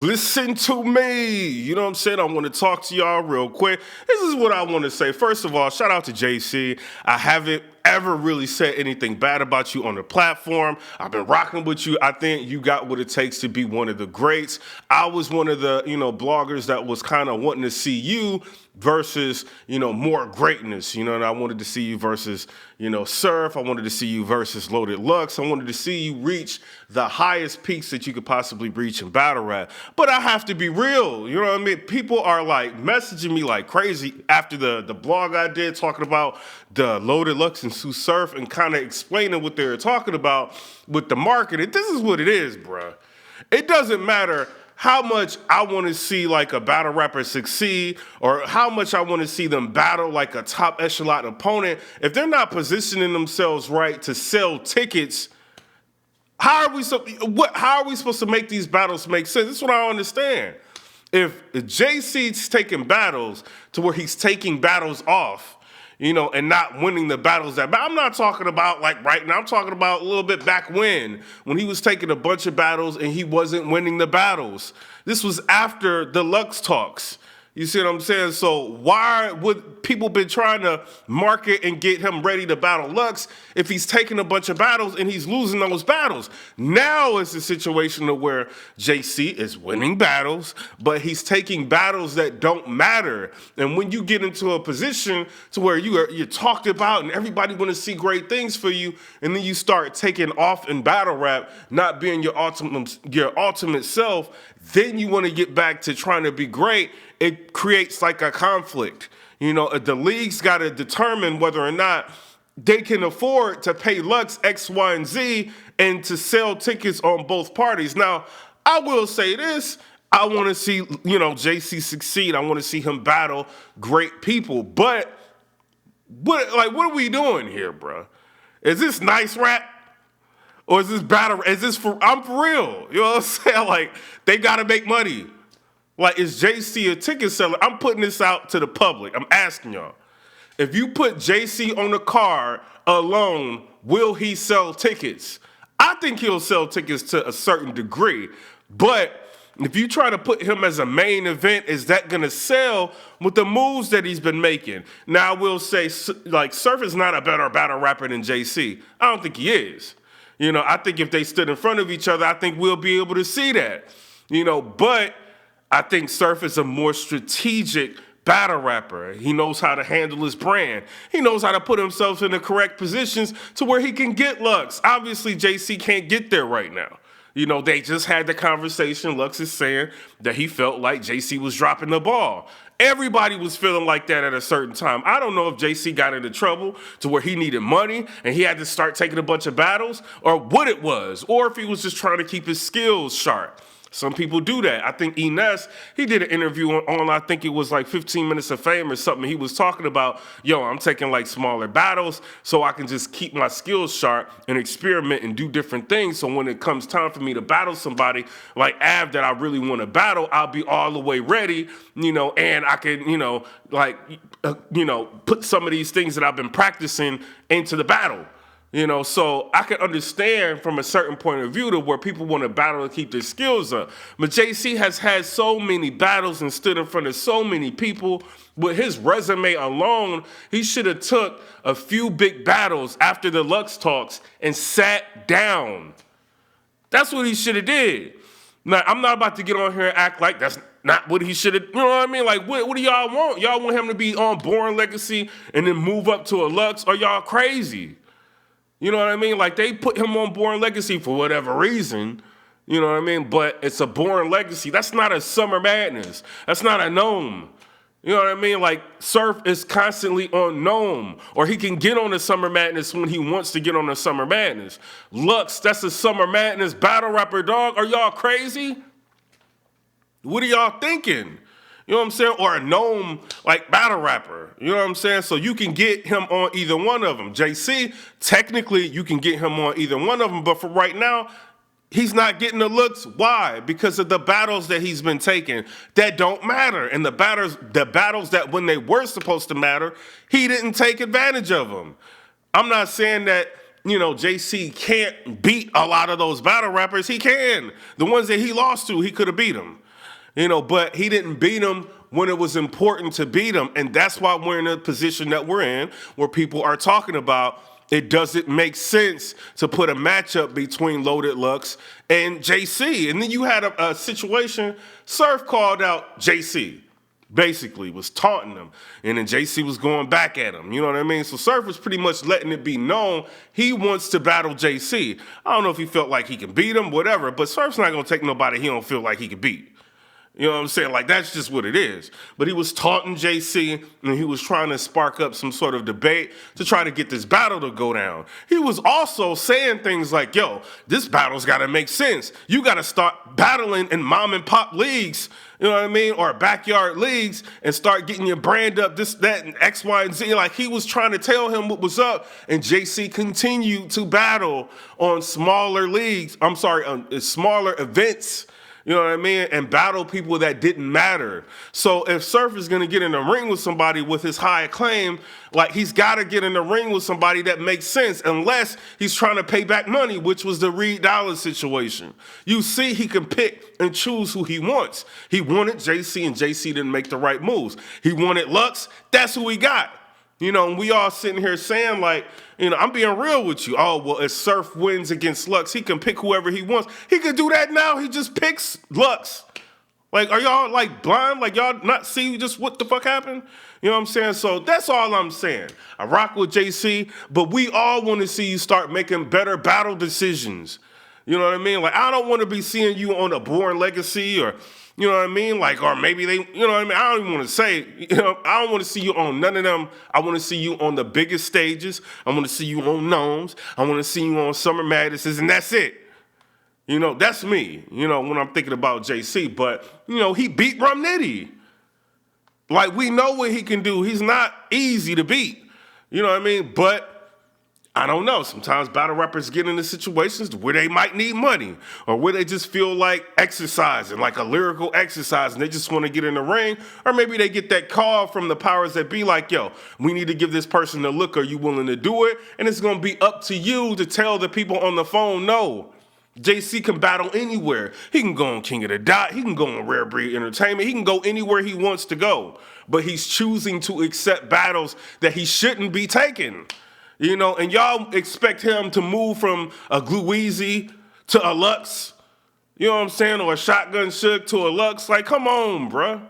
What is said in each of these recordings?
Listen to me. You know what I'm saying? I want to talk to y'all real quick. This is what I want to say. First of all, shout out to JC. I haven't ever really said anything bad about you on the platform. I've been rocking with you. I think you got what it takes to be one of the greats. I was one of the, bloggers that was kind of wanting to see you versus, more greatness, and I wanted to see you versus, Surf. I wanted to see you versus Loaded Lux. I wanted to see you reach the highest peaks that you could possibly reach in battle rap. But I have to be real, you know what I mean? People are like messaging me like crazy after the blog I did talking about the Loaded Lux and Sue Surf and kind of explaining what they were talking about with the market. This is what it is, bruh. It doesn't matter how much I want to see like a battle rapper succeed or how much I want to see them battle like a top echelon opponent. If they're not positioning themselves right to sell tickets, how are we supposed to make these battles make sense? This is what I don't understand. If JC's taking battles to where he's taking battles off, and not winning the battles that. But I'm not talking about like right now. I'm talking about a little bit back when he was taking a bunch of battles and he wasn't winning the battles. This was after the Lux talks. You see what I'm saying? So why would people been trying to market and get him ready to battle Lux if he's taking a bunch of battles and he's losing those battles? Now it's a situation of where JC is winning battles, but he's taking battles that don't matter. And when you get into a position to where you're talked about and everybody want to see great things for you, and then you start taking off in battle rap, not being your ultimate self, then you want to get back to trying to be great. It creates like a conflict. The league's got to determine whether or not they can afford to pay Lux X, Y, and Z and to sell tickets on both parties. Now, I will say this. I want to see, JC succeed. I want to see him battle great people. But what are we doing here, bro? Is this nice rap? Or is this battle? I'm for real. You know what I'm saying? Like, they got to make money. Like, is JC a ticket seller? I'm putting this out to the public. I'm asking y'all. If you put JC on the card alone, will he sell tickets? I think he'll sell tickets to a certain degree. But if you try to put him as a main event, is that going to sell with the moves that he's been making? Now, I will say, like, Surf is not a better battle rapper than JC. I don't think he is. I think if they stood in front of each other, I think we'll be able to see that. But I think Surf is a more strategic battle rapper. He knows how to handle his brand. He knows how to put himself in the correct positions to where he can get Lux. Obviously, JC can't get there right now. They just had the conversation. Lux is saying that he felt like JC was dropping the ball. Everybody was feeling like that at a certain time. I don't know if JC got into trouble to where he needed money and he had to start taking a bunch of battles or what it was, or if he was just trying to keep his skills sharp. Some people do that. I think Ines, he did an interview on I think it was like 15 Minutes of Fame or something. He was talking about, I'm taking like smaller battles so I can just keep my skills sharp and experiment and do different things. So when it comes time for me to battle somebody like Av that I really want to battle, I'll be all the way ready, and I can, put some of these things that I've been practicing into the battle. So I can understand from a certain point of view to where people want to battle and keep their skills up. But JC has had so many battles and stood in front of so many people. With his resume alone, he should have took a few big battles after the Lux talks and sat down. That's what he should have did. Now, I'm not about to get on here and act like that's not what he should have, you know what I mean? Like, what do y'all want? Y'all want him to be on Born Legacy and then move up to a Lux? Or y'all crazy? You know what I mean? Like, they put him on Born Legacy for whatever reason. You know what I mean? But it's a Born Legacy. That's not a Summer Madness. That's not a Gnome. You know what I mean? Like, Surf is constantly on Gnome. Or he can get on the Summer Madness when he wants to get on the Summer Madness. Lux, that's a Summer Madness battle rapper, dog. Are y'all crazy? What are y'all thinking? You know what I'm saying? Or a Gnome, like, battle rapper. You know what I'm saying? So you can get him on either one of them. JC, technically, you can get him on either one of them. But for right now, he's not getting the looks. Why? Because of the battles that he's been taking that don't matter. And the battles that when they were supposed to matter, he didn't take advantage of them. I'm not saying that, JC can't beat a lot of those battle rappers. He can. The ones that he lost to, he could have beat them. but he didn't beat him when it was important to beat him. And that's why we're in a position that we're in, where people are talking about it doesn't make sense to put a matchup between Loaded Lux and JC. And then you had a situation, Surf called out JC, basically was taunting him, and then JC was going back at him. You know what I mean? So Surf was pretty much letting it be known he wants to battle JC. I don't know if he felt like he can beat him, whatever, but Surf's not going to take nobody he don't feel like he can beat. You know what I'm saying? Like, that's just what it is. But he was taunting JC, and he was trying to spark up some sort of debate to try to get this battle to go down. He was also saying things like, yo, this battle's got to make sense. You got to start battling in mom and pop leagues, you know what I mean, or backyard leagues, and start getting your brand up, this, that, and X, Y, and Z. Like, he was trying to tell him what was up, and JC continued to battle on smaller leagues. Smaller events. You know what I mean? And battle people that didn't matter. So if Surf is going to get in the ring with somebody with his high acclaim, like, he's got to get in the ring with somebody that makes sense, unless he's trying to pay back money, which was the Reed Dollaz situation. You see, he can pick and choose who he wants. He wanted JC, and JC didn't make the right moves. He wanted Lux. That's who he got. And we all sitting here saying, like, I'm being real with you. Oh, well, if Surf wins against Lux, he can pick whoever he wants. He can do that now. He just picks Lux. Like, are y'all, like, blind? Like, y'all not see just what the fuck happened? You know what I'm saying? So that's all I'm saying. I rock with JC, but we all want to see you start making better battle decisions. You know what I mean? Like, I don't want to be seeing you on a Born Legacy or... You know what I mean? Like, or maybe they, you know what I mean? I don't even want to say, I don't want to see you on none of them. I want to see you on the biggest stages. I want to see you on Gnomes. I want to see you on Summer Madnesses, and that's it. That's me, when I'm thinking about JC. But, he beat Rum Nitty. Like, we know what he can do. He's not easy to beat. You know what I mean? But I don't know. Sometimes battle rappers get into situations where they might need money, or where they just feel like exercising, like a lyrical exercise, and they just want to get in the ring. Or maybe they get that call from the powers that be like, yo, we need to give this person a look. Are you willing to do it? And it's going to be up to you to tell the people on the phone no. JC can battle anywhere. He can go on King of the Dot. He can go on Rare Breed Entertainment. He can go anywhere he wants to go. But he's choosing to accept battles that he shouldn't be taking. And y'all expect him to move from a Glueezy to a Lux, you know what I'm saying, or a Shotgun Shook to a Lux. Like, come on, bruh.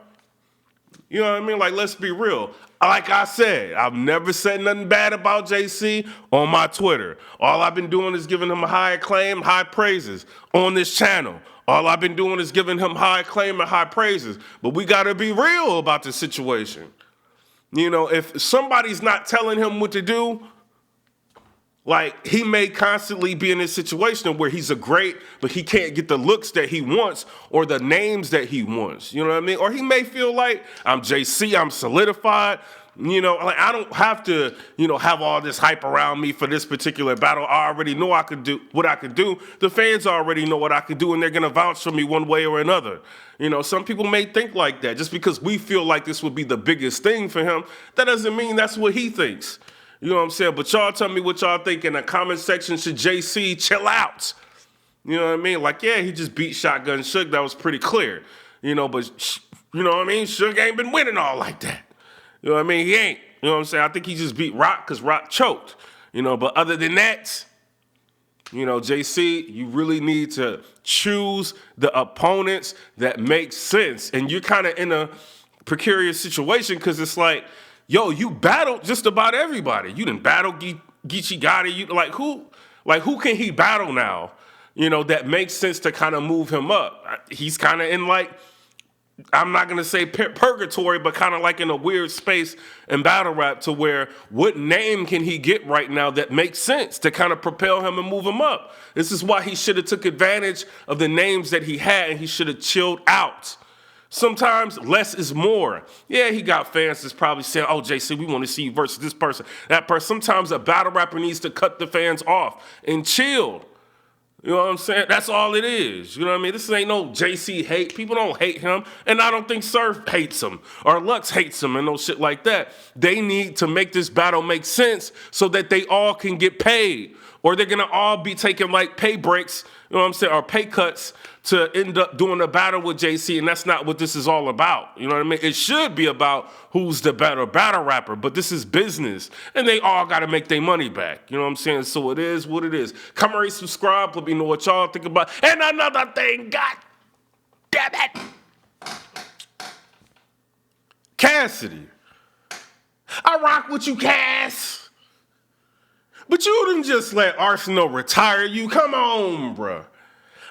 You know what I mean? Like, let's be real. Like I said, I've never said nothing bad about JC on my Twitter. All I've been doing is giving him a high acclaim, high praises on this channel. All I've been doing is giving him high acclaim and high praises. But we got to be real about the situation. If somebody's not telling him what to do, like, he may constantly be in this situation where he's a great, but he can't get the looks that he wants or the names that he wants. You know what I mean? Or he may feel like, I'm JC, I'm solidified. Like, I don't have to, have all this hype around me for this particular battle. I already know I could do what I could do. The fans already know what I could do, and they're going to vouch for me one way or another. Some people may think like that. Just because we feel like this would be the biggest thing for him, that doesn't mean that's what he thinks. You know what I'm saying? But y'all tell me what y'all think in the comment section. Should JC chill out? You know what I mean? Like, yeah, he just beat Shotgun Shook. That was pretty clear. But, you know what I mean? Shook ain't been winning all like that. You know what I mean? He ain't. You know what I'm saying? I think he just beat Rock because Rock choked. But other than that, JC, you really need to choose the opponents that make sense. And you're kind of in a precarious situation because it's like, yo, you battled just about everybody. You didn't battle Geechee Gotti. Who can he battle now? That makes sense to kind of move him up. He's kind of in, like, I'm not going to say purgatory, but kind of like in a weird space in battle rap to where what name can he get right now that makes sense to kind of propel him and move him up? This is why he should have took advantage of the names that he had, and he should have chilled out. Sometimes less is more. Yeah, he got fans that's probably saying, oh, JC, we want to see you versus this person, that person. Sometimes a battle rapper needs to cut the fans off and chill. You know what I'm saying? That's all it is. You know what I mean? This ain't no JC hate. People don't hate him. And I don't think Surf hates him or Lux hates him and no shit like that. They need to make this battle make sense so that they all can get paid. Or they're going to all be taking like pay breaks, you know what I'm saying, or pay cuts to end up doing a battle with JC, and that's not what this is all about. You know what I mean? It should be about who's the better battle rapper, but this is business, and they all got to make their money back. You know what I'm saying? So it is what it is. Come and subscribe. Let me know what y'all think about. And another thing, God damn it, Cassidy. I rock with you, Cass. But you didn't just let Arsenal retire you. Come on, bruh.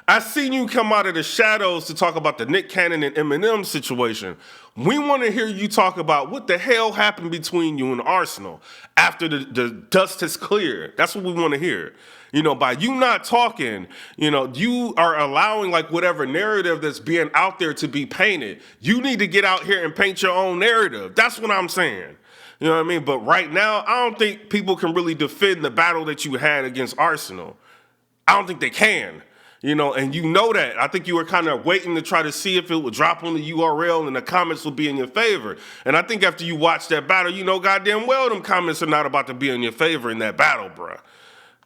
I seen you come out of the shadows to talk about the Nick Cannon and Eminem situation. We want to hear you talk about what the hell happened between you and Arsenal after the dust has cleared. That's what we want to hear. You know, by you not talking, you know, you are allowing like whatever narrative that's being out there to be painted. You need to get out here and paint your own narrative. That's what I'm saying. You know what I mean? But right now, I don't think people can really defend the battle that you had against Arsenal. I don't think they can. You know, and you know that. I think you were kind of waiting to try to see if it would drop on the URL and the comments would be in your favor. And I think after you watch that battle, you know goddamn well them comments are not about to be in your favor in that battle, bruh.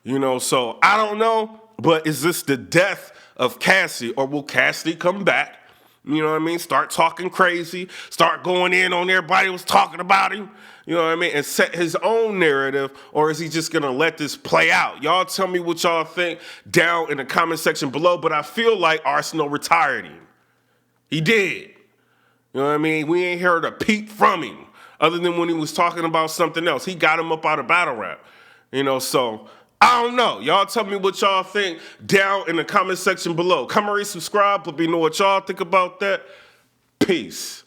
You know, so I don't know, but is this the death of Cassie, or will Cassidy come back? You know what I mean? Start talking crazy, start going in on everybody who was talking about him, you know what I mean? And set his own narrative, or is he just going to let this play out? Y'all tell me what y'all think down in the comment section below, but I feel like Arsenal retired him. He did. You know what I mean? We ain't heard a peep from him, other than when he was talking about something else. He got him up out of battle rap, you know, so I don't know. Y'all tell me what y'all think down in the comment section below. Come and subscribe. Let me know what y'all think about that. Peace.